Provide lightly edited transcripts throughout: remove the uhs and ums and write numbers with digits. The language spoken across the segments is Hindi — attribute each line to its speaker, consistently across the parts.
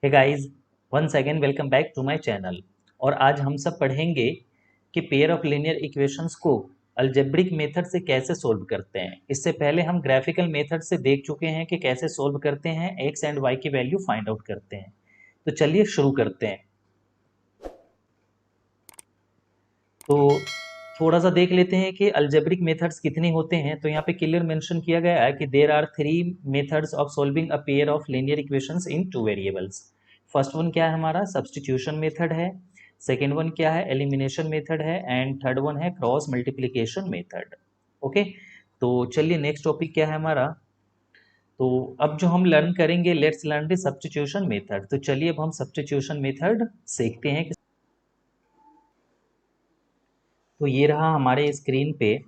Speaker 1: Hey guys, once again welcome back to my channel. और आज हम सब पढ़ेंगे कि पेयर ऑफ लीनियर इक्वेशंस को अलजेब्रिक मेथड से कैसे सोल्व करते हैं। इससे पहले हम ग्राफिकल मेथड से देख चुके हैं कि कैसे सोल्व करते हैं, एक्स एंड वाई की वैल्यू फाइंड आउट करते हैं। तो चलिए शुरू करते हैं। तो थोड़ा सा देख लेते हैं कि अलजेब्रिक मेथड्स कितने होते हैं। तो यहाँ पे क्लियर मेंशन किया गया है कि there are 3 methods of solving a pair of linear equations in 2 variables. First one क्या है हमारा, सब्स्टिट्यूशन मेथड है। सेकेंड वन क्या है, एलिमिनेशन मेथड है। एंड थर्ड वन है क्रॉस मल्टीप्लीकेशन मेथड। ओके, तो चलिए नेक्स्ट टॉपिक क्या है हमारा। तो अब जो हम लर्न करेंगे, let's learn the substitution method. तो चलिए अब हम सब्स्टिट्यूशन मेथड सीखते हैं। तो ये रहा हमारे स्क्रीन पे।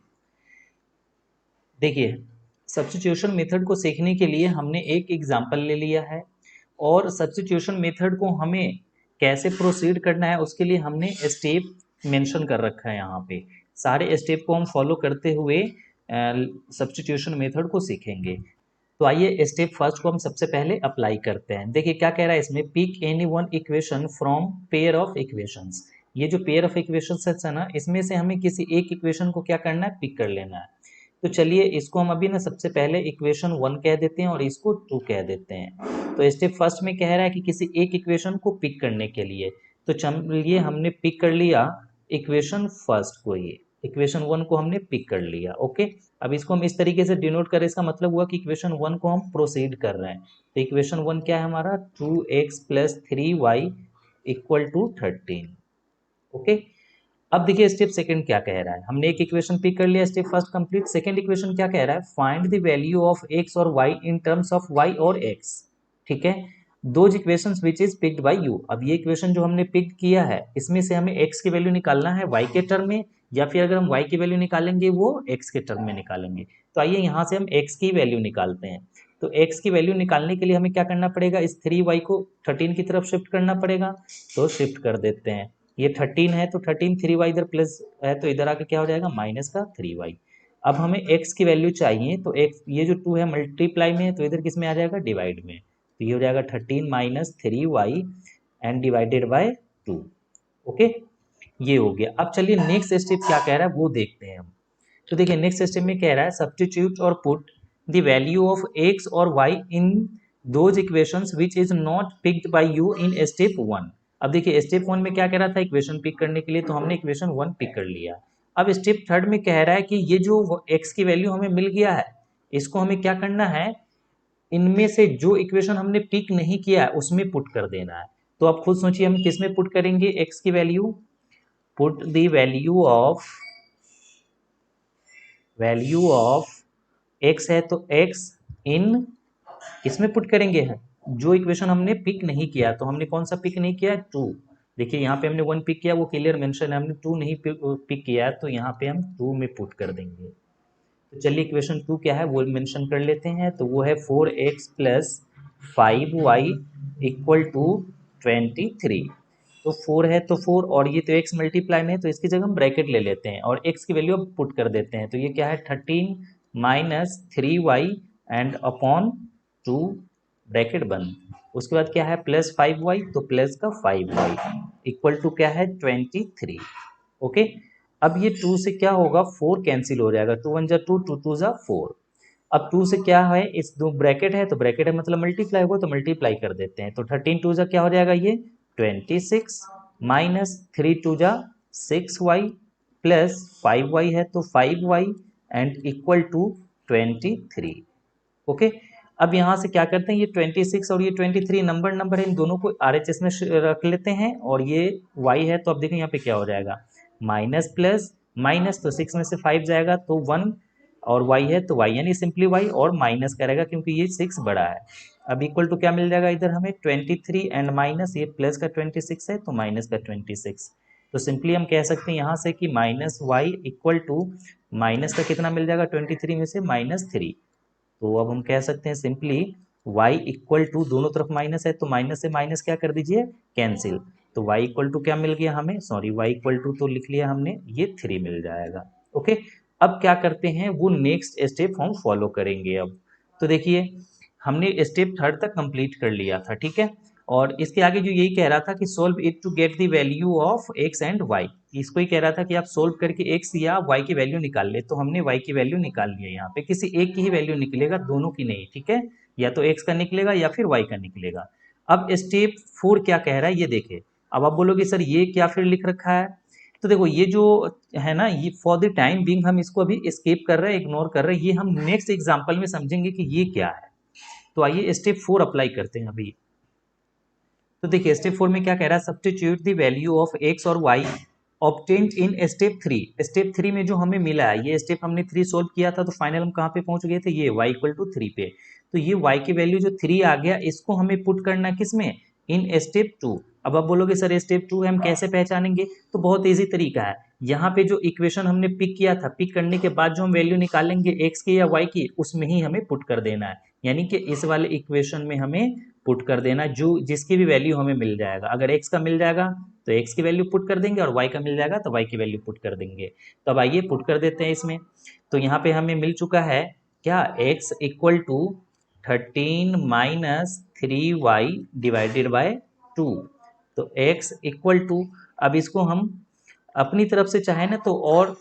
Speaker 1: देखिए, सब्स्टिट्यूशन मेथड को सीखने के लिए हमने एक एग्जाम्पल ले लिया है, और सब्स्टिट्यूशन मेथड को हमें कैसे प्रोसीड करना है उसके लिए हमने स्टेप मेंशन कर रखा है। यहाँ पे सारे स्टेप को हम फॉलो करते हुए सब्स्टिट्यूशन मेथड को सीखेंगे। तो आइए स्टेप फर्स्ट को हम सबसे पहले अप्लाई करते हैं। देखिए क्या कह रहा है इसमें, pick any one equation from pair of equations. ये जो पेयर ऑफ इक्वेशंस है ना, इसमें से हमें किसी एक इक्वेशन को क्या करना है, पिक कर लेना है। तो चलिए इसको हम अभी ना सबसे पहले इक्वेशन 1 कह देते हैं और इसको 2 कह देते हैं। तो स्टेप फर्स्ट में कह रहा है कि किसी एक इक्वेशन को पिक करने के लिए, तो चलिए हमने पिक कर लिया इक्वेशन फर्स्ट को, ये इक्वेशन 1 को हमने पिक कर लिया। ओके, अब इसको हम इस तरीके से डिनोट करें, इसका मतलब हुआ कि इक्वेशन 1 को हम प्रोसीड कर रहे हैं। तो इक्वेशन 1 क्या है हमारा, 2x + 3y = 13। ओके, अब देखिए स्टेप सेकंड क्या कह रहा है। हमने एक इक्वेशन पिक कर लिया, step first complete. Second equation क्या कह रहा है, find the value of x और y in terms of y और x। ठीक है, दो equations which is picked bye you. अब ये इक्वेशन जो हमने पिक किया है, इसमें से हमें x की वैल्यू निकालना है y के टर्म में, या फिर अगर हम y की वैल्यू निकालेंगे वो x के टर्म में निकालेंगे। तो आइए यहाँ से हम x की वैल्यू निकालते हैं। तो x की वैल्यू निकालने के लिए हमें क्या करना पड़ेगा, इस 3y को 13 की तरफ शिफ्ट करना पड़ेगा। तो शिफ्ट कर देते हैं। ये 13 है तो 13, 3y इधर प्लस है तो इधर आके क्या हो जाएगा, माइनस का 3y। अब हमें x की वैल्यू चाहिए, तो x ये जो 2 है मल्टीप्लाई में है, तो इधर किस में आ जाएगा, डिवाइड में। तो ये हो जाएगा 13 minus 3y and divided by 2। Okay, ये हो गया। अब चलिए नेक्स्ट स्टेप क्या कह रहा है वो देखते हैं हम। तो देखिए नेक्स्ट स्टेप में कह रहा है, सब्स्टिट्यूट और put the value of x और y in those equations which is not picked bye you in step 1। अब देखिए स्टेप 1 में क्या कह रहा था, इक्वेशन पिक करने के लिए, तो हमने इक्वेशन 1 पिक कर लिया। अब स्टेप थर्ड में कह रहा है कि ये जो x की वैल्यू हमें मिल गया है, इसको हमें क्या करना है, इनमें से जो इक्वेशन हमने पिक नहीं किया है उसमें पुट कर देना है। तो आप खुद सोचिए हम किस में पुट करेंगे x की value, put the value of x है तो x इन किसमें पुट करेंगे, है जो इक्वेशन हमने पिक नहीं किया। तो हमने कौन सा पिक नहीं किया, 2। देखिए यहाँ पे हमने 1 पिक किया, वो क्लियर मेंशन है, हमने 2 नहीं पिक किया है, तो यहाँ पे हम 2 में पुट कर देंगे। तो चलिए इक्वेशन 2 क्या है वो मेंशन कर लेते हैं। तो वो है 4x + 5y = 23। तो 4 है तो 4, और ये तो x मल्टीप्लाई में है, तो इसकी जगह हम ब्रैकेट ले लेते हैं और x की वैल्यू अब पुट कर देते हैं। तो ये क्या है, 13 minus 3y and upon 2 bracket बंद। उसके बाद क्या है, प्लस 5y, तो प्लस का 5y इक्वल टू क्या है, 23। ओके, अब ये 2 से क्या होगा, 4 कैंसिल हो जाएगा, 2 वन जा 2, 2 टू जा 4। अब 2 से क्या है, इस दो ब्रैकेट है तो ब्रैकेट है मतलब मल्टीप्लाई होगा, तो मल्टीप्लाई कर देते हैं। तो 13 टू जा क्या हो जाएगा, ये 26 माइनस 3 टू जा 6y प्लस 5y है तो 5y and equal to 23। Okay, अब यहाँ से क्या करते हैं, ये 26 और ये 23 नंबर है, इन दोनों को RHS में रख लेते हैं, और ये y है तो अब देखो यहाँ पे क्या हो जाएगा, माइनस प्लस माइनस, तो 6 में से 5 जाएगा तो 1, और y है तो y यानी सिंपली y, और माइनस करेगा क्योंकि ये 6 बड़ा है। अब इक्वल टू क्या मिल जाएगा इधर हमें, 23 एंड माइनस ये प्लस का 26 है तो माइनस का 26। तो सिंपली हम कह सकते हैं यहाँ से कि minus y equal to minus का कितना मिल जाएगा, 23 में से -3। तो अब हम कह सकते हैं सिंपली y इक्वल टू, दोनों तरफ माइनस है तो माइनस से माइनस क्या कर दीजिए, कैंसिल। तो y इक्वल टू क्या मिल गया हमें, सॉरी y इक्वल टू तो लिख लिया हमने, ये 3 मिल जाएगा। ओके, अब क्या करते हैं, वो नेक्स्ट स्टेप हम फॉलो करेंगे अब। तो देखिए हमने स्टेप थर्ड तक कंप्लीट कर लिया था, ठीक है, और इसके आगे जो यही कह रहा था कि solve it to get the value of x and y, इसको ही कह रहा था कि आप सोल्व करके एक्स या वाई की वैल्यू निकाल ले। तो हमने वाई की वैल्यू निकाल ली है, यहाँ पे किसी एक की ही वैल्यू निकलेगा, दोनों की नहीं, ठीक है, या तो एक्स का निकलेगा या फिर वाई का निकलेगा। अब स्टेप 4 क्या कह रहा है ये देखे। अब आप बोलोगे सर ये क्या फिर लिख रखा है, तो देखो ये जो है ना, ये फॉर द टाइम बिंग हम इसको अभी स्किप कर रहे हैं, इग्नोर कर रहे हैं, ये हम नेक्स्ट एग्जाम्पल में समझेंगे कि ये क्या है। तो आइए स्टेप 4 अप्लाई करते हैं अभी। तो देखिए स्टेप 4 में क्या कह रहा है, substitute the value of x और y obtained in step 3। Step 3 में जो हमें मिला है, ये स्टेप हमने 3 सोल्व किया था, तो फाइनल हम कहाँ पे पहुंच गए थे, ये y इक्वल टू 3 पे। तो ये y की वैल्यू जो 3 आ गया, इसको हमें पुट करना है किसमें, इन स्टेप 2। अब आप बोलोगे सर स्टेप 2 हम कैसे पहचानेंगे, तो बहुत ईजी तरीका है। यहाँ पे जो इक्वेशन हमने पिक किया था, पिक करने के बाद जो हम वैल्यू निकालेंगे x की या y की, उसमें ही हमें पुट कर देना है, यानी कि इस वाले इक्वेशन में हमें पुट कर देना, जो जिसकी भी वैल्यू हमें मिल जाएगा। अगर x का मिल जाएगा तो x की वैल्यू पुट कर देंगे, और y का मिल जाएगा तो y की वैल्यू पुट कर देंगे। तो अब आइए पुट कर देते हैं इसमें। तो यहाँ पे हमें मिल चुका है क्या, x equal to 13 minus 3y divided by 2। तो x इक्वल टू, अब इसको हम अपनी तरफ से चाहे ना तो और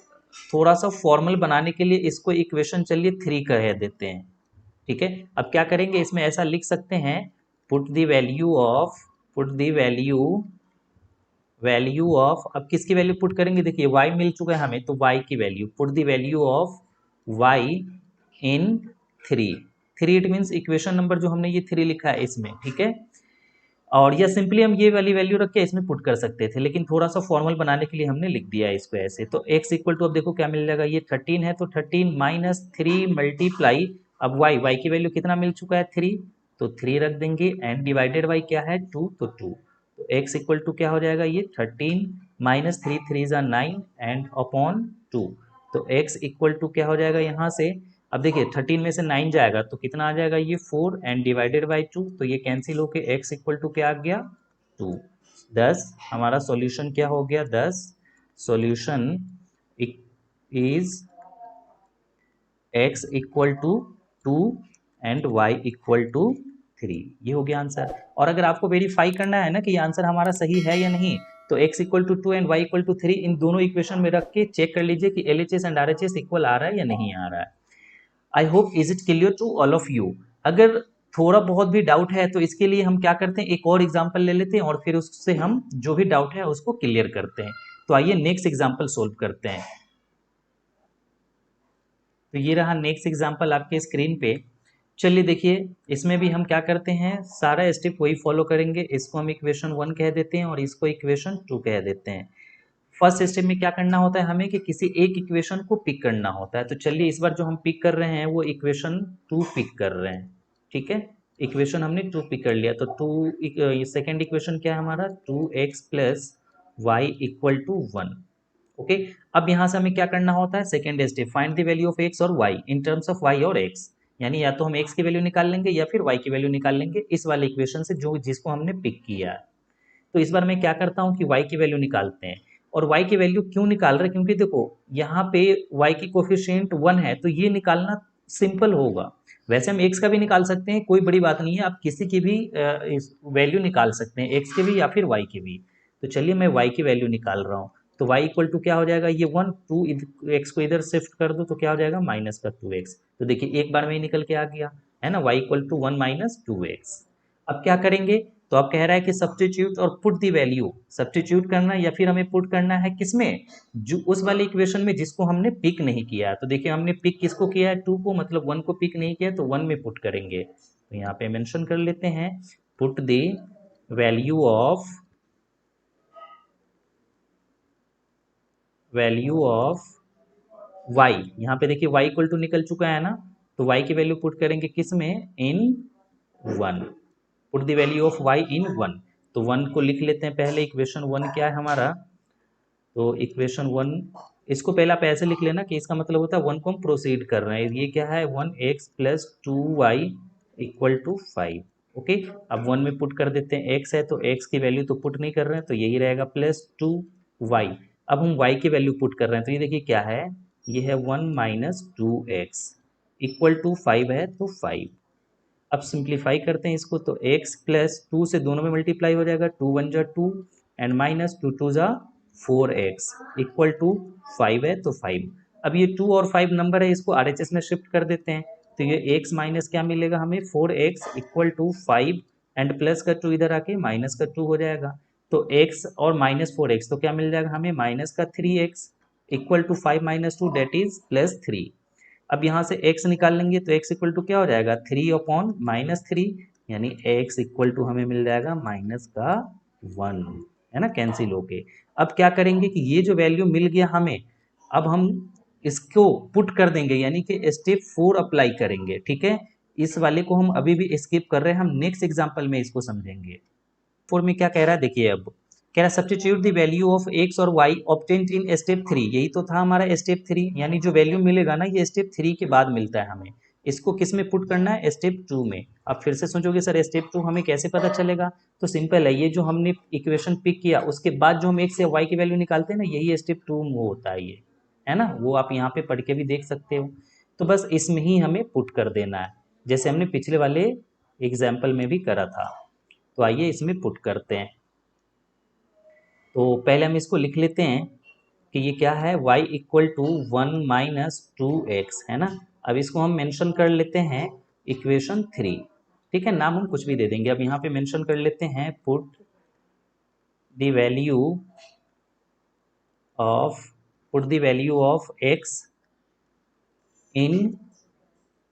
Speaker 1: थोड़ा सा फॉर्मल बनाने के लिए इसको इक्वेशन चलिए 3 कह देते हैं, ठीक है। अब क्या करेंगे, इसमें ऐसा लिख सकते हैं, put the value of, put the value of, अब किसकी वैल्यू पुट करेंगे, देखिए y मिल चुका है हमें, तो y की value, put the value of y in 3। 3 it means equation number जो हमने ये 3 लिखा है इसमें, ठीक है। और या सिंपली हम ये वाली वैल्यू रख के इसमें पुट कर सकते थे, लेकिन थोड़ा सा फॉर्मल बनाने के लिए हमने लिख दिया है इसको ऐसे। तो x इक्वल टू, अब देखो क्या मिल जाएगा, ये 13 है तो 13 माइनस 3 मल्टीप्लाई, अब y की वैल्यू कितना मिल चुका है 3, तो 3 रख देंगे, एंड डिवाइडेड बाई क्या है 2, तो 2। तो x इक्वल टू क्या हो जाएगा, ये 13 माइनस 3 3 ज़ा 9 एंड अपॉन 2। तो x इक्वल टू क्या हो जाएगा यहाँ से, अब देखिए 13 में से 9 जाएगा तो कितना आ जाएगा, ये 4 एंड डिवाइडेड बाई 2, तो ये कैंसिल होके x इक्वल टू क्या आ गया 2। 10 हमारा सॉल्यूशन क्या हो गया, 10 solution is x equal to 2 and y equal to 3, ये हो गया आंसर। और अगर आपको वेरीफाई करना है ना कि ये आंसर हमारा सही है या नहीं, तो x equal to 2 and y equal to 3 इन दोनों इक्वेशन में रख के चेक कर लीजिए कि LHS एंड RHS इक्वल आ रहा है या नहीं आ रहा है। I hope is it clear to all of you. अगर थोड़ा बहुत भी डाउट है तो इसके लिए हम क्या करते हैं, एक और एग्जाम्पल ले लेते हैं और फिर उससे हम जो भी डाउट है उसको क्लियर करते हैं। तो आइए नेक्स्ट एग्जाम्पल सोल्व करते हैं। तो ये रहा नेक्स्ट एग्जाम्पल आपके स्क्रीन पे। चलिए देखिए, इसमें भी हम क्या करते हैं, सारा स्टेप वही फॉलो करेंगे। इसको हम इक्वेशन 1 कह देते हैं और इसको इक्वेशन 2 कह देते हैं। फर्स्ट स्टेप में क्या करना होता है, हमें कि किसी एक इक्वेशन को पिक करना होता है। तो चलिए इस बार जो हम पिक कर रहे हैं वो इक्वेशन 2 पिक कर रहे हैं, ठीक है। इक्वेशन हमने 2 पिक कर लिया, तो 2 सेकेंड इक्वेशन क्या है हमारा, 2x plus y equal to 1। Okay, अब यहाँ से हमें क्या करना होता है, second step, find the value of x और y in terms of y और एक्स, यानी या तो हम एक्स की वैल्यू निकाल लेंगे या फिर वाई की वैल्यू निकाल लेंगे इस वाले इक्वेशन से जो जिसको हमने पिक किया है। तो इस बार मैं क्या करता हूँ कि y की वैल्यू निकालते हैं। और y की वैल्यू क्यों निकाल रहे हैं, क्योंकि देखो यहाँ पे y की कोफिशिएंट 1 है, तो ये निकालना सिंपल होगा। वैसे हम x का भी निकाल सकते हैं, कोई बड़ी बात नहीं है, आप किसी की भी वैल्यू निकाल सकते हैं, x की भी या फिर y की भी। तो चलिए मैं y की वैल्यू निकाल रहा हूँ। तो y इक्वल टू क्या हो जाएगा, ये 1, 2 x को इधर शिफ्ट कर दो तो क्या हो जाएगा माइनस का 2x। तो देखिए एक बार में ही निकल के आ गया है ना, y equal to 1 minus 2x। अब क्या करेंगे, तो अब कह रहा है कि सब्स्टिट्यूट और पुट दी वैल्यू, सब्स्टिट्यूट करना या फिर हमें पुट करना है किसमें, जो उस वाले इक्वेशन में जिसको हमने पिक नहीं किया। तो देखिए हमने पिक किसको किया है, 2 को, मतलब 1 को पिक नहीं किया, तो 1 में पुट करेंगे। तो यहाँ पे मेंशन कर लेते हैं, put the value of y। यहाँ पे देखिए y इक्वल टू निकल चुका है ना, तो y की वैल्यू पुट करेंगे किसमें, इन 1। Put the value of y इन 1। तो 1 को लिख लेते हैं पहले, इक्वेशन 1 क्या है हमारा, तो इक्वेशन 1 इसको पहले आप ऐसे लिख लेना कि इसका मतलब होता है 1 को हम प्रोसीड कर रहे हैं। ये क्या है, 1x plus 2y equal to 5। Okay, अब 1 में पुट कर देते हैं, x है तो x की वैल्यू तो पुट नहीं कर रहे हैं, तो यही रहेगा प्लस 2y। अब हम y की वैल्यू पुट कर रहे हैं, तो ये देखिए क्या है, ये है 1 माइनस 2x इक्वल टू 5 है, तो 5। अब सिंप्लीफाई करते हैं इसको, तो x प्लस 2 से दोनों में मल्टीप्लाई हो जाएगा, 2 1 जा 2 एंड माइनस 2 2 जा 4x इक्वल टू 5 है तो 5। अब ये 2 और 5 नंबर है, इसको RHS में शिफ्ट कर देते हैं, तो ये x माइनस क्या मिलेगा हमें 4x equal to 5 and plus का 2 इधर आके माइनस का 2 हो जाएगा, तो x और माइनस 4x तो क्या मिल जाएगा हमें माइनस का 3x equal to 5 minus 2 that is plus 3। अब यहाँ से x निकाल लेंगे तो x इक्वल टू क्या हो जाएगा 3 अपॉन माइनस 3, यानी x इक्वल टू हमें मिल जाएगा माइनस का 1, है ना, कैंसिल होके। अब क्या करेंगे कि ये जो वैल्यू मिल गया हमें, अब हम इसको पुट कर देंगे, यानी कि स्टेप 4 अप्लाई करेंगे, ठीक है। इस वाले को हम अभी भी स्किप कर रहे हैं, हम नेक्स्ट एग्जाम्पल में इसको समझेंगे। 4 में क्या कह रहा है देखिए, अब कह रहा है substitute the value of x और y ऑब्टेन्ड इन स्टेप 3, यही तो था हमारा स्टेप 3, यानी जो वैल्यू मिलेगा ना ये स्टेप 3 के बाद मिलता है हमें, इसको किस में पुट करना है स्टेप 2 में। अब फिर से सोचोगे सर स्टेप 2 हमें कैसे पता चलेगा, तो सिंपल है, ये जो हमने इक्वेशन पिक किया उसके बाद जो हम x या y की वैल्यू निकालते हैं ना, यही स्टेप 2 में होता है, ये है ना, वो आप यहाँ पे पढ़ के भी देख सकते हो। तो बस इसमें ही हमें पुट कर देना है, जैसे हमने पिछले वाले एग्जाम्पल में भी करा था। तो आइए इसमें पुट करते हैं। तो पहले हम इसको लिख लेते हैं कि ये क्या है y equal to 1 minus 2x, है ना। अब इसको हम मेंशन कर लेते हैं इक्वेशन 3, ठीक है, नाम हम कुछ भी दे देंगे। अब यहाँ पे मेंशन कर लेते हैं put the value of x इन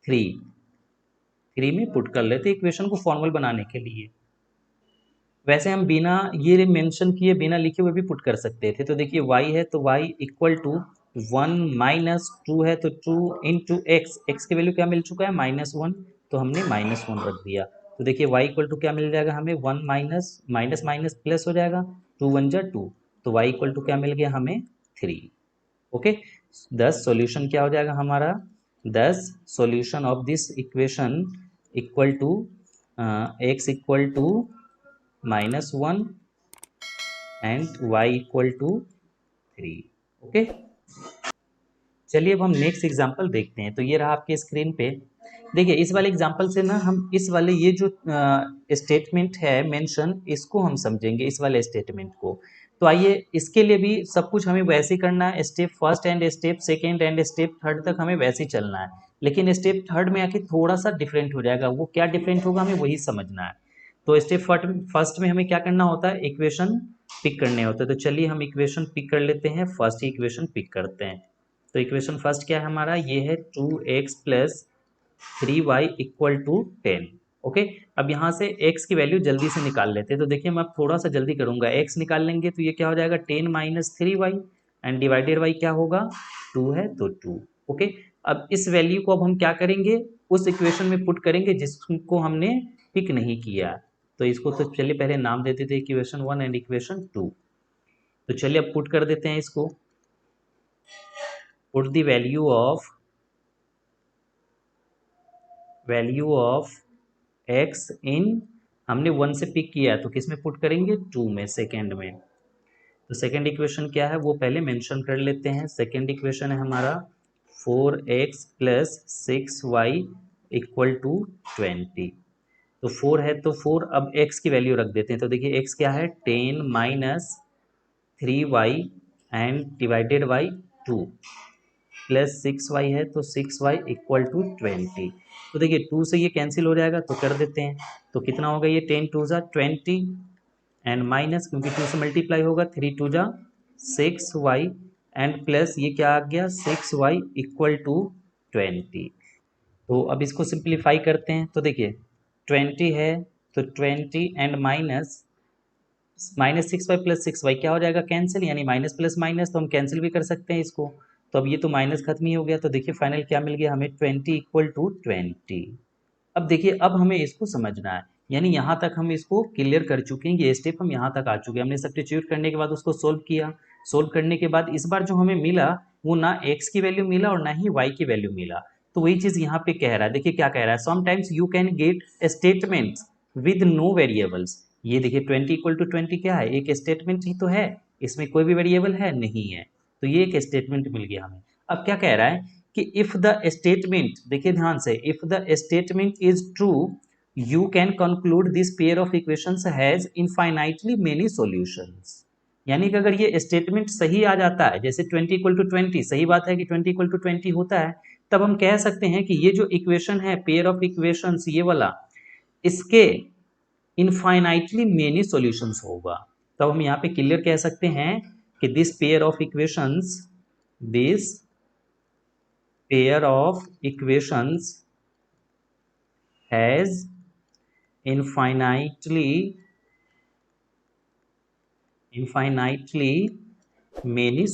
Speaker 1: 3 में पुट कर लेते हैं इक्वेशन को फॉर्मल बनाने के लिए। वैसे हम बिना ये मेंशन किए बिना लिखे हुए भी पुट कर सकते थे, तो देखिए y है तो y इक्वल टू 1 माइनस 2 है तो 2 इंटू एक्स, एक्स की वैल्यू क्या मिल चुका है माइनस 1, तो हमने माइनस 1 रख दिया। तो देखिए y इक्वल टू क्या मिल जाएगा हमें 1 माइनस माइनस माइनस प्लस हो जाएगा, 2 1 जा 2, तो y इक्वल टू क्या मिल गया हमें 3। ओके, 10 सॉल्यूशन क्या हो जाएगा हमारा, 10 solution of this equation equal to x equal to -1 and y equal to 3। Okay, चलिए अब हम नेक्स्ट एग्जांपल देखते हैं। तो ये रहा आपके स्क्रीन पे, देखिए इस वाले एग्जांपल से ना हम इस वाले ये जो स्टेटमेंट है मेंशन, इसको हम समझेंगे इस वाले स्टेटमेंट को। तो आइए इसके लिए भी सब कुछ हमें वैसे ही करना है, step first and step second and step third तक हमें वैसे ही चलना है, लेकिन स्टेप थर्ड में आके थोड़ा सा डिफरेंट हो जाएगा, वो क्या डिफरेंट होगा हमें वही समझना है। तो स्टेप फर्स्ट में हमें क्या करना होता है, इक्वेशन पिक करने होते हैं। तो चलिए हम इक्वेशन पिक कर लेते हैं, फर्स्ट इक्वेशन पिक करते हैं। तो इक्वेशन फर्स्ट क्या है हमारा, ये है 2x plus 3y equal to 10। Okay, अब यहाँ से x की वैल्यू जल्दी से निकाल लेते हैं। तो देखिए मैं थोड़ा सा जल्दी करूंगा, x निकाल लेंगे तो ये क्या हो जाएगा 10 minus 3y and divided y क्या होगा 2 है तो 2। ओके, अब इस वैल्यू को अब हम क्या करेंगे, उस इक्वेशन में पुट करेंगे जिसको हमने पिक नहीं किया। तो इसको तो चलिए पहले नाम देते थे इक्वेशन 1 एंड इक्वेशन 2। तो चलिए अब पुट कर देते हैं इसको, put the value of x इन, हमने 1 से पिक किया है तो किस में पुट करेंगे 2 में, सेकेंड में। तो सेकेंड इक्वेशन क्या है वो पहले मेंशन कर लेते हैं। सेकेंड इक्वेशन है हमारा 4x plus 6y equal to 20। तो 4 है तो 4, अब x की वैल्यू रख देते हैं। तो देखिए x क्या है 10 minus 3y and divided by 2 plus 6y है तो 6y इक्वल टू 20। तो देखिए 2 से ये कैंसिल हो जाएगा तो कर देते हैं, तो कितना होगा ये 10 टू जा 20 एंड माइनस, क्योंकि 2 से मल्टीप्लाई होगा 3 टू जा 6y एंड प्लस ये क्या आ गया 6y इक्वल टू 20। तो अब इसको सिंप्लीफाई करते हैं। तो देखिए 20 है तो 20 and minus minus 6y plus 6y क्या हो जाएगा कैंसिल, यानी माइनस प्लस माइनस तो हम कैंसिल भी कर सकते हैं इसको। तो अब ये तो माइनस खत्म ही हो गया, तो देखिए फाइनल क्या मिल गया हमें 20 इक्वल टू 20। अब देखिए अब हमें इसको समझना है, यानी यहाँ तक हम इसको क्लियर कर चुके हैं, ये स्टेप हम यहाँ तक आ चुके हैं। हमने सब्स्टिट्यूट करने के बाद उसको सोल्व किया, सोल्व करने के बाद इस बार जो हमें मिला वो ना x की वैल्यू मिला और ना ही y की वैल्यू मिला। तो वही चीज़ यहाँ पे कह रहा है, देखिए क्या कह रहा है, sometimes you can get statements with no variables. ये देखिए 20 इक्वल टू 20 क्या है, एक स्टेटमेंट ही तो है, इसमें कोई भी वेरिएबल है नहीं है, तो ये एक स्टेटमेंट मिल गया हमें। अब क्या कह रहा है कि इफ द स्टेटमेंट, देखिए ध्यान से, if the statement is true you can conclude this pair of equations has infinitely many solutions। यानी कि अगर ये स्टेटमेंट सही आ जाता है, जैसे 20 इक्वल टू 20, सही बात है कि 20 इक्वल टू 20 होता है, तब हम कह सकते हैं कि ये जो इक्वेशन है पेयर ऑफ इक्वेशंस ये वाला, इसके इनफाइनाइटली मेनी सॉल्यूशंस होगा। तब हम यहाँ पे क्लियर कह सकते हैं कि this pair of equations has infinitely many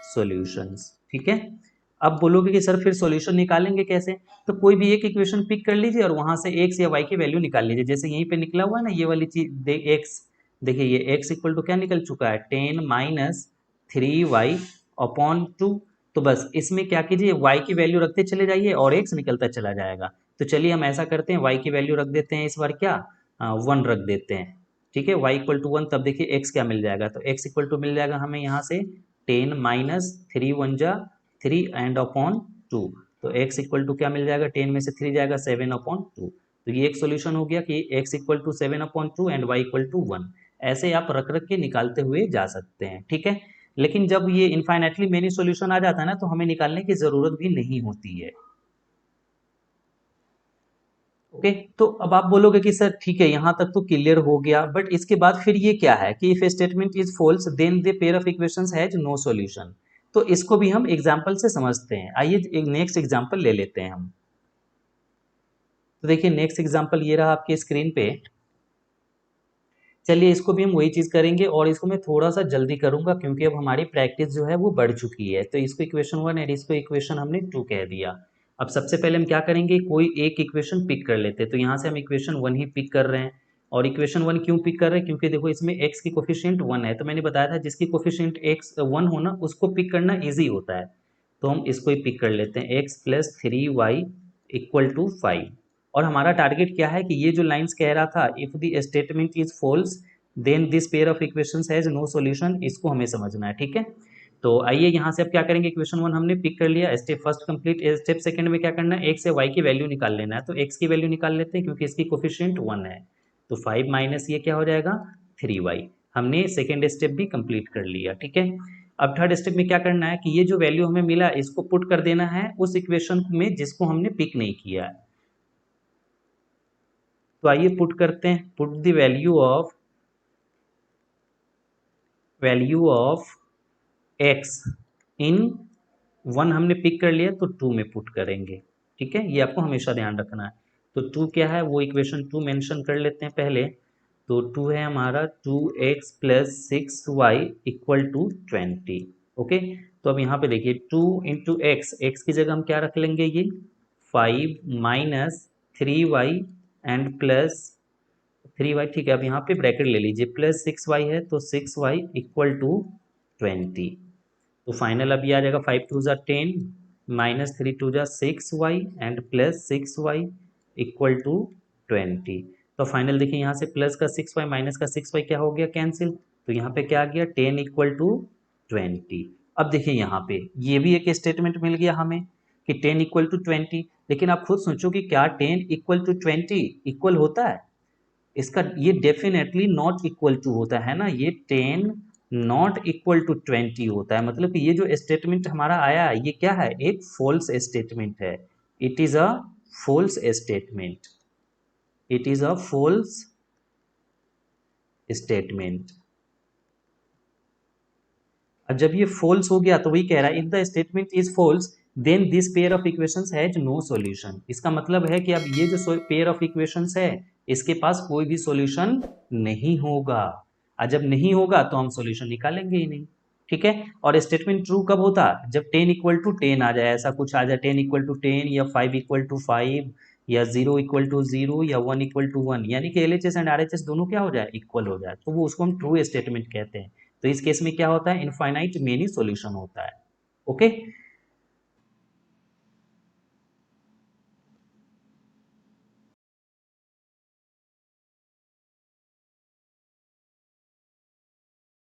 Speaker 1: solutions। ठीक है। अब बोलोगे कि सर फिर सॉल्यूशन निकालेंगे कैसे? तो कोई भी एक इक्वेशन पिक कर लीजिए और वहां से x या y की वैल्यू निकाल लीजिए। जैसे यहीं पे निकला हुआ है ना ये वाली चीज, x देखिए, ये x इक्वल टू क्या निकल चुका है, 10 माइनस 3y अपॉन 2। तो बस इसमें क्या कीजिए, y की वैल्यू रखते चले जाइए और x निकलता चला जाएगा। तो चलिए हम ऐसा करते हैं, y की वैल्यू रख देते हैं इस बार क्या, 1 रख देते हैं। ठीक है, y इक्वल टू 1, तब देखिए x क्या मिल जाएगा, तो x इक्वल टू मिल जाएगा हमें यहाँ से 10 माइनस 3 1 जा 3 एंड अपॉन 2। तो x इक्वल टू क्या मिल जाएगा, 10 में से 3 जाएगा 7 अपॉन 2। तो ये एक सोल्यूशन हो गया कि x equal to 7 upon 2 and y equal to 1। ऐसे आप रख रख के निकालते हुए जा सकते हैं। ठीक है, लेकिन जब ये इनफाइनाइटली मेनी सॉल्यूशन आ जाता है ना, तो हमें निकालने की जरूरत भी नहीं होती है। ओके, तो अब आप बोलोगे कि सर ठीक है यहां तक तो क्लियर हो गया, बट इसके बाद फिर ये क्या है कि if statement is false then the pair of equations has no solution. तो इसको भी हम एग्जांपल से समझते हैं। आइए एक नेक्स्ट एग्जांपल ले लेते हैं हम। तो देखिए नेक्स्ट एग्जांपल ये रहा आपके स्क्रीन पे। चलिए इसको भी हम वही चीज करेंगे और इसको मैं थोड़ा सा जल्दी करूंगा क्योंकि अब हमारी प्रैक्टिस जो है वो बढ़ चुकी है। तो इसको इक्वेशन 1 और इसको इक्वेशन हमने 2 कह दिया। अब सबसे पहले हम क्या करेंगे, कोई एक इक्वेशन पिक कर लेते हैं। तो यहाँ से हम इक्वेशन 1 ही पिक कर रहे हैं। और इक्वेशन 1 क्यों पिक कर रहे हैं, क्योंकि देखो इसमें x की कोफिशिएंट 1 है। तो मैंने बताया था जिसकी कोफिशिएंट x 1 हो ना उसको पिक करना ईजी होता है। तो हम इसको ही पिक कर लेते हैं, x plus 3y equal to 5। और हमारा टारगेट क्या है कि ये जो लाइंस कह रहा था, if the statement is false then this pair of equations has no solution, इसको हमें समझना है। ठीक है, तो आइए यहाँ से अब क्या करेंगे, इक्वेशन 1 हमने पिक कर लिया, step first complete. Step second में क्या करना है, x से y की वैल्यू निकाल लेना है। तो x की वैल्यू निकाल लेते हैं क्योंकि इसकी कोफिशिएंट 1 है। तो 5 माइनस ये क्या हो जाएगा, 3y। हमने सेकेंड स्टेप भी कंप्लीट कर लिया। ठीक है, अब थर्ड स्टेप में क्या करना है कि ये जो वैल्यू हमें मिला इसको पुट कर देना है उस इक्वेशन में जिसको हमने पिक नहीं किया है। तो आइए पुट करते हैं, put the value of x इन 1 हमने पिक कर लिया तो 2 में पुट करेंगे। ठीक है, ये आपको हमेशा ध्यान रखना है। तो 2 क्या है, वो इक्वेशन 2 मेंशन कर लेते हैं पहले। तो 2 है हमारा 2x plus 6y equal to 20। Okay, तो अब यहाँ पे देखिए 2 इंटू एक्स की जगह हम क्या रख लेंगे, ये 5 minus 3y and plus 3y। ठीक है, अब यहाँ पे ब्रैकेट ले लीजिए, प्लस 6y है तो 6y इक्वल टू 20। तो फाइनल अब ये आ जाएगा 5 टू ज़ा 10 माइनस 3 टू ज़ा 6y and plus 6y equal to 20। तो फाइनल देखिए यहाँ से प्लस का 6y माइनस का 6y क्या हो गया, कैंसिल। तो यहाँ पे क्या आ गया, 10 इक्वल टू 20। अब देखिए यहाँ पे ये भी एक स्टेटमेंट मिल गया हमें कि 10 इक्वल टू 20। लेकिन आप खुद सोचो कि क्या 10 इक्वल टू 20 इक्वल होता है, इसका ये डेफिनेटली नॉट इक्वल टू होता है ना, ये 10 नॉट इक्वल टू 20 होता है। मतलब कि ये जो स्टेटमेंट हमारा आया है ये क्या है, एक फॉल्स स्टेटमेंट है। It is a false statement, it is a false statement. अब जब ये फॉल्स हो गया तो वही कह रहा है, if the statement is false then this pair of equations has no solution. इसका मतलब है कि अब ये जो पेयर ऑफ इक्वेशंस है इसके पास कोई भी सॉल्यूशन नहीं होगा। और जब नहीं होगा तो हम सॉल्यूशन निकालेंगे ही नहीं। ठीक है, और स्टेटमेंट ट्रू कब होता, जब 10 इक्वल टू 10 आ जाए, ऐसा कुछ आ जाए 10 इक्वल टू 10 या 5 इक्वल टू 5 या 0 इक्वल टू 0 या 1 इक्वल टू 1, यानी कि एलएचएस एंड आरएचएस दोनों क्या हो जाए, इक्वल हो जाए, तो वो उसको हम ट्रू स्टेटमेंट कहते हैं। तो इस केस में क्या होता है, इनफाइनाइट मेनी सॉल्यूशन होता है। ओके,